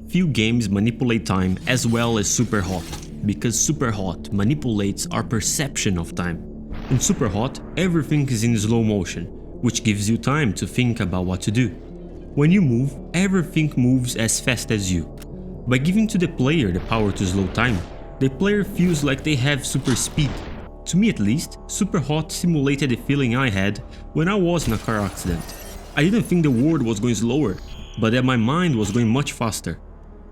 Few games manipulate time as well as Super Hot, because Super Hot manipulates our perception of time. In Super Hot, everything is in slow motion, which gives you time to think about what to do. When you move, everything moves as fast as you. By giving to the player the power to slow time, the player feels like they have super speed. To me at least, Super Hot simulated the feeling I had when I was in a car accident. I didn't think the world was going slower, but that my mind was going much faster.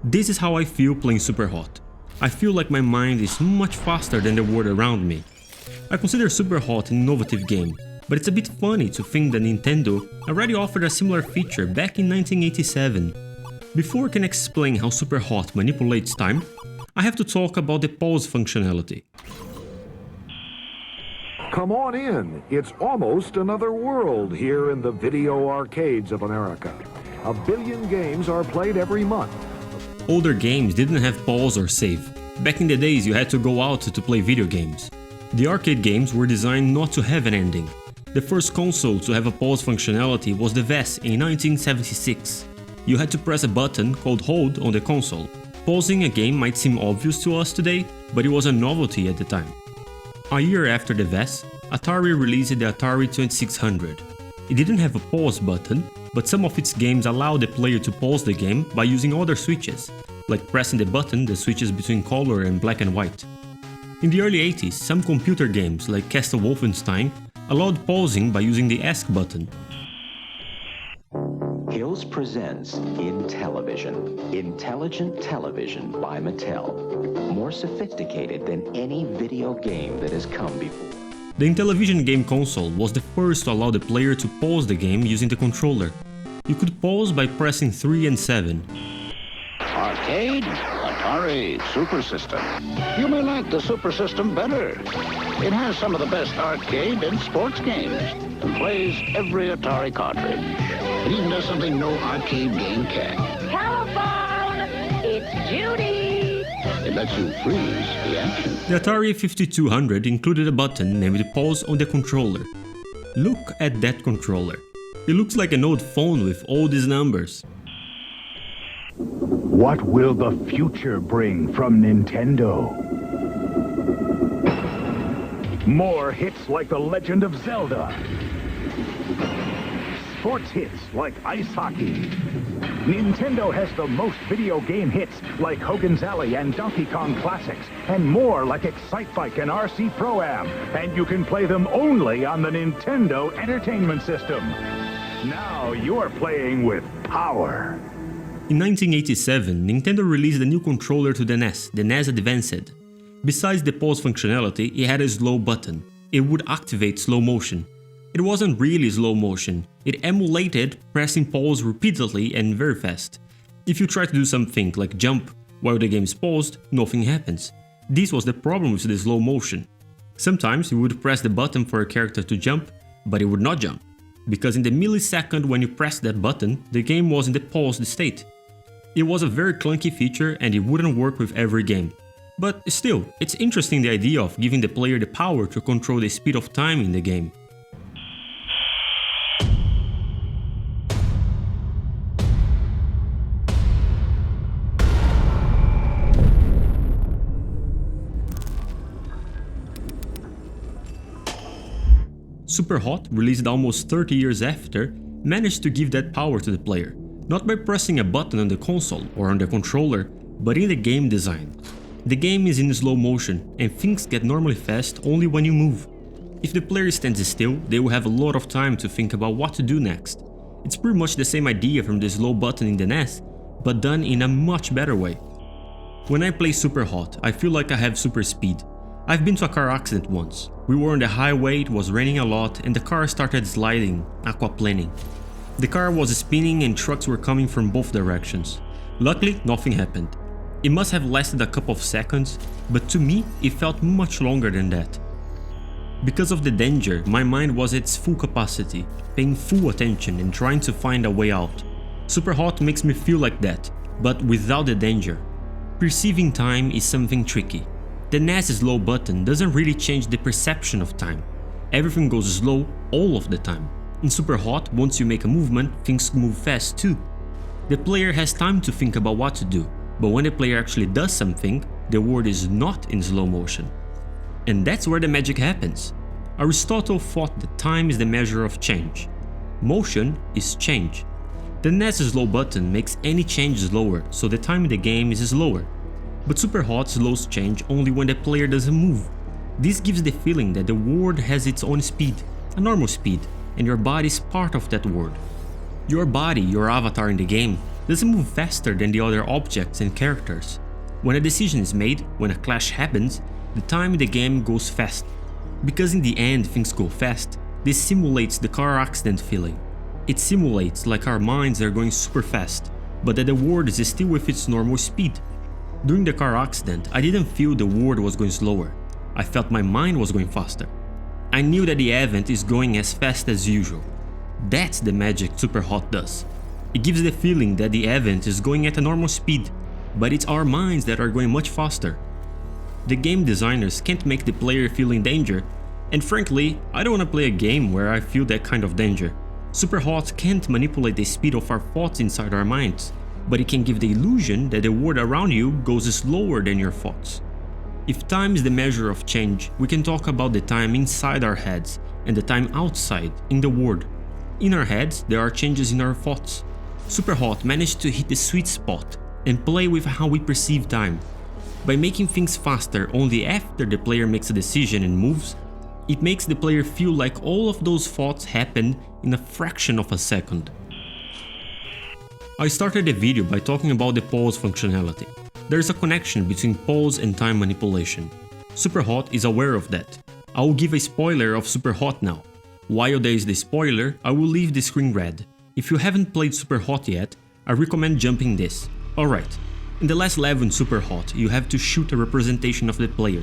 This is how I feel playing Super Hot. I feel like my mind is much faster than the world around me. I consider Super Hot an innovative game, but it's a bit funny to think that Nintendo already offered a similar feature back in 1987. Before I can explain how Super Hot manipulates time, I have to talk about the pause functionality. Come on in. It's almost another world here in the video arcades of America. 1 billion games are played every month. Older games didn't have pause or save. Back in the days you had to go out to play video games. The arcade games were designed not to have an ending. The first console to have a pause functionality was the VES in 1976. You had to press a button called Hold on the console. Pausing a game might seem obvious to us today, but it was a novelty at the time. A year after the VES, Atari released the Atari 2600. It didn't have a pause button, but some of its games allowed the player to pause the game by using other switches, like pressing the button that switches between color and black and white. In the early 80s, some computer games like Castle Wolfenstein allowed pausing by using the ESC button. Hills presents Intellivision, intelligent television by Mattel. More sophisticated than any video game that has come before. The Intellivision game console was the first to allow the player to pause the game using the controller. You could pause by pressing 3 and 7. Arcade, Atari Super System. You may like the Super System better. It has some of the best arcade and sports games and plays every Atari cartridge. It even does something no arcade game can. Telephone! It's Judy! It lets you freeze the action. The Atari 5200 included a button named Pause on the controller. Look at that controller. It looks like an old phone with all these numbers. What will the future bring from Nintendo? More hits like The Legend of Zelda. Sports hits like ice hockey. Nintendo has the most video game hits like Hogan's Alley and Donkey Kong Classics, and more like Excitebike and RC Pro-Am, and you can play them only on the Nintendo Entertainment System. Now you're playing with power. In 1987, Nintendo released a new controller to the NES Advanced. Besides the pause functionality, it had a slow button. It would activate slow motion. It wasn't really slow motion, it emulated pressing pause repeatedly and very fast. If you try to do something like jump while the game is paused, nothing happens. This was the problem with the slow motion. Sometimes you would press the button for a character to jump, but it would not jump, because in the millisecond when you pressed that button, the game was in the paused state. It was a very clunky feature and it wouldn't work with every game. But still, it's interesting the idea of giving the player the power to control the speed of time in the game. Super Hot, released almost 30 years after, managed to give that power to the player, not by pressing a button on the console or on the controller, but in the game design. The game is in slow motion, and things get normally fast only when you move. If the player stands still, they will have a lot of time to think about what to do next. It's pretty much the same idea from the slow button in the NES, but done in a much better way. When I play Super Hot, I feel like I have super speed. I've been to a car accident once. We were on the highway, it was raining a lot, and the car started sliding, aquaplaning. The car was spinning and trucks were coming from both directions. Luckily, nothing happened. It must have lasted a couple of seconds, but to me, it felt much longer than that. Because of the danger, my mind was at its full capacity, paying full attention and trying to find a way out. Super Hot makes me feel like that, but without the danger. Perceiving time is something tricky. The NES slow button doesn't really change the perception of time. Everything goes slow all of the time. In Super Hot, once you make a movement, things move fast too. The player has time to think about what to do, but when the player actually does something, the world is not in slow motion. And that's where the magic happens. Aristotle thought that time is the measure of change. Motion is change. The NES slow button makes any change slower, so the time in the game is slower. But Superhot slows change only when the player doesn't move. This gives the feeling that the world has its own speed, a normal speed, and your body is part of that world. Your body, your avatar in the game, doesn't move faster than the other objects and characters. When a decision is made, when a clash happens, the time in the game goes fast. Because in the end things go fast, this simulates the car accident feeling. It simulates like our minds are going super fast, but that the world is still with its normal speed. During the car accident, I didn't feel the world was going slower. I felt my mind was going faster. I knew that the event is going as fast as usual. That's the magic Superhot does. It gives the feeling that the event is going at a normal speed, but it's our minds that are going much faster. The game designers can't make the player feel in danger, and frankly, I don't want to play a game where I feel that kind of danger. Superhot can't manipulate the speed of our thoughts inside our minds, but it can give the illusion that the world around you goes slower than your thoughts. If time is the measure of change, we can talk about the time inside our heads and the time outside, in the world. In our heads, there are changes in our thoughts. Superhot managed to hit the sweet spot and play with how we perceive time. By making things faster only after the player makes a decision and moves, it makes the player feel like all of those thoughts happened in a fraction of a second. I started the video by talking about the pause functionality. There's a connection between pause and time manipulation. Superhot is aware of that. I will give a spoiler of Superhot now. While there is the spoiler, I will leave the screen red. If you haven't played Superhot yet, I recommend jumping this. Alright, in the last level in Superhot, you have to shoot a representation of the player.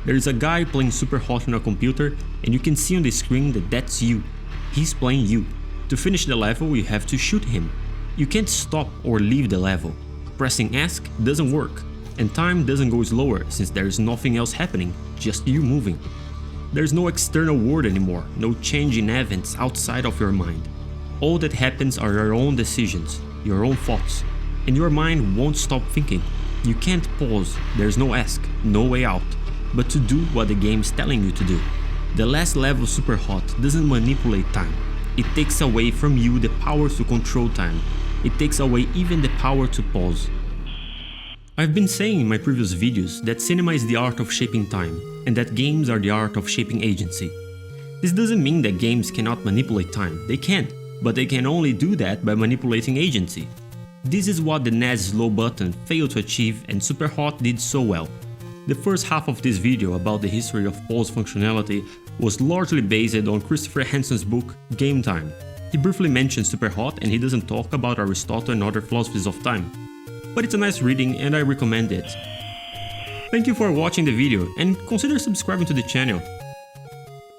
There is a guy playing Superhot on a computer, and you can see on the screen that that's you. He's playing you. To finish the level, you have to shoot him. You can't stop or leave the level. Pressing ask doesn't work, and time doesn't go slower since there is nothing else happening, just you moving. There's no external world anymore, no change in events outside of your mind. All that happens are your own decisions, your own thoughts, and your mind won't stop thinking. You can't pause, there's no ask, no way out, but to do what the game is telling you to do. The last level Superhot doesn't manipulate time. It takes away from you the power to control time. It takes away even the power to pause. I've been saying in my previous videos that cinema is the art of shaping time, and that games are the art of shaping agency. This doesn't mean that games cannot manipulate time, they can, but they can only do that by manipulating agency. This is what the NES slow button failed to achieve and Superhot did so well. The first half of this video about the history of pause functionality was largely based on Christopher Hansen's book Game Time. He briefly mentions Superhot and he doesn't talk about Aristotle and other philosophies of time. But it's a nice reading and I recommend it. Thank you for watching the video and consider subscribing to the channel.